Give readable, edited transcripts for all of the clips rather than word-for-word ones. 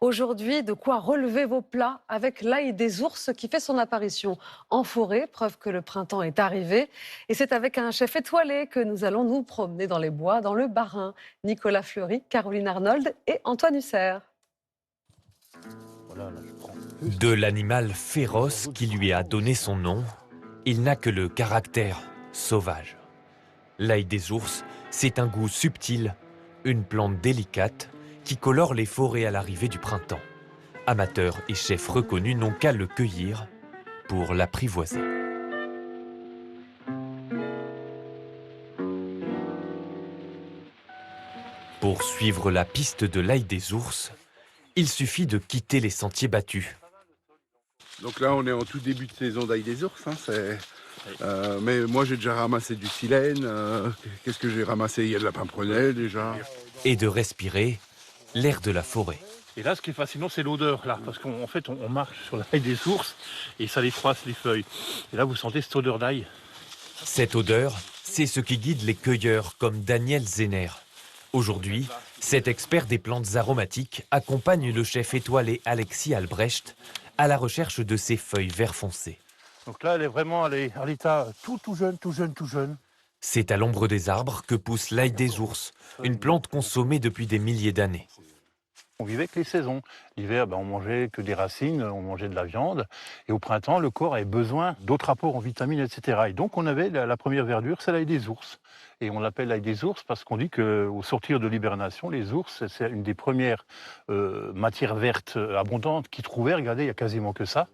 Aujourd'hui, de quoi relever vos plats avec l'ail des ours qui fait son apparition en forêt, preuve que le printemps est arrivé. Et c'est avec un chef étoilé que nous allons nous promener dans les bois, dans le Bas-Rhin. Nicolas Fleury, Caroline Arnold et Antoine Hussert. De l'animal féroce qui lui a donné son nom, il n'a que le caractère sauvage. L'ail des ours, c'est un goût subtil, une plante délicate qui colore les forêts à l'arrivée du printemps. Amateurs et chefs reconnus n'ont qu'à le cueillir pour l'apprivoiser. Pour suivre la piste de l'ail des ours, il suffit de quitter les sentiers battus. Donc là, on est en tout début de saison d'ail des ours. Mais moi, j'ai déjà ramassé du silène. Qu'est-ce que j'ai ramassé? Il y a de la pimprenelle déjà. Et de respirer l'air de la forêt. Et là, ce qui est fascinant, c'est l'odeur, là, parce qu'en fait, on marche sur l'ail des ours et ça les froisse, les feuilles. Et là, vous sentez cette odeur d'ail. Cette odeur, c'est ce qui guide les cueilleurs comme Daniel Zenner. Aujourd'hui, cet expert des plantes aromatiques accompagne le chef étoilé Alexis Albrecht à la recherche de ces feuilles vert foncé. Donc là, elle est vraiment à l'état tout jeune. C'est à l'ombre des arbres que pousse l'ail des ours, une plante consommée depuis des milliers d'années. On vivait avec les saisons. L'hiver, on mangeait que des racines, on mangeait de la viande. Et au printemps, le corps avait besoin d'autres apports en vitamines, etc. Et donc, on avait la première verdure, c'est l'ail des ours. Et on l'appelle l'ail des ours parce qu'on dit qu'au sortir de l'hibernation, les ours, c'est une des premières matières vertes abondantes qu'ils trouvaient. Regardez, il n'y a quasiment que ça.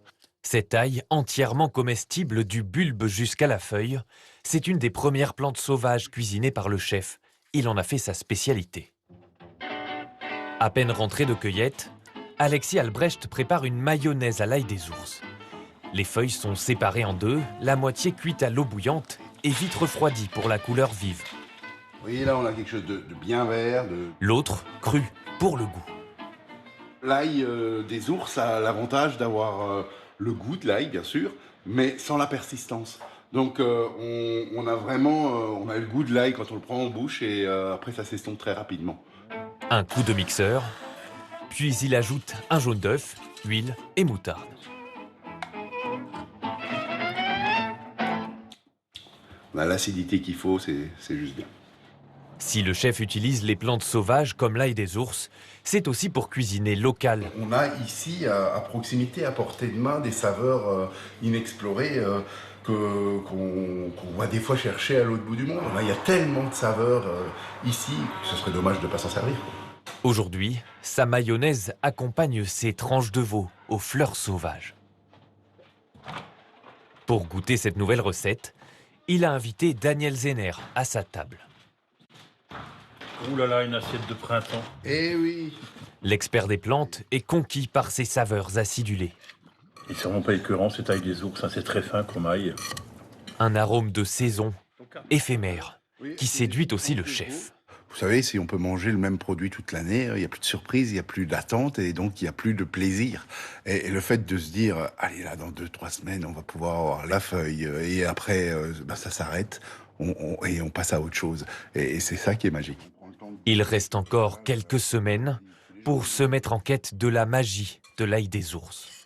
Cette ail, entièrement comestible du bulbe jusqu'à la feuille, c'est une des premières plantes sauvages cuisinées par le chef. Il en a fait sa spécialité. À peine rentré de cueillette, Alexis Albrecht prépare une mayonnaise à l'ail des ours. Les feuilles sont séparées en deux, la moitié cuite à l'eau bouillante et vite refroidie pour la couleur vive. Vous voyez, là, on a quelque chose de bien vert. L'autre, cru, pour le goût. L'ail des ours a l'avantage d'avoir le goût de l'ail, bien sûr, mais sans la persistance. Donc, on a vraiment on a le goût de l'ail quand on le prend en bouche et après, ça s'estompe très rapidement. Un coup de mixeur, puis il ajoute un jaune d'œuf, huile et moutarde. On a l'acidité qu'il faut, c'est juste bien. Si le chef utilise les plantes sauvages comme l'ail des ours, c'est aussi pour cuisiner local. On a ici, à proximité, à portée de main, des saveurs inexplorées qu'on va des fois chercher à l'autre bout du monde. Il y a tellement de saveurs ici que ce serait dommage de ne pas s'en servir. Aujourd'hui, sa mayonnaise accompagne ses tranches de veau aux fleurs sauvages. Pour goûter cette nouvelle recette, il a invité Daniel Zenner à sa table. Ouh là là, une assiette de printemps. Eh oui! L'expert des plantes est conquis par ses saveurs acidulées. Et c'est vraiment pas écœurant, cette ail des ours, c'est très fin comme ail. Un arôme de saison, éphémère, qui séduit aussi le chef. Vous savez, si on peut manger le même produit toute l'année, il n'y a plus de surprise, il n'y a plus d'attente et donc il n'y a plus de plaisir. Et le fait de se dire, allez là, dans 2-3 semaines, on va pouvoir avoir la feuille et après, ça s'arrête et on passe à autre chose. Et c'est ça qui est magique. Il reste encore quelques semaines pour se mettre en quête de la magie de l'ail des ours.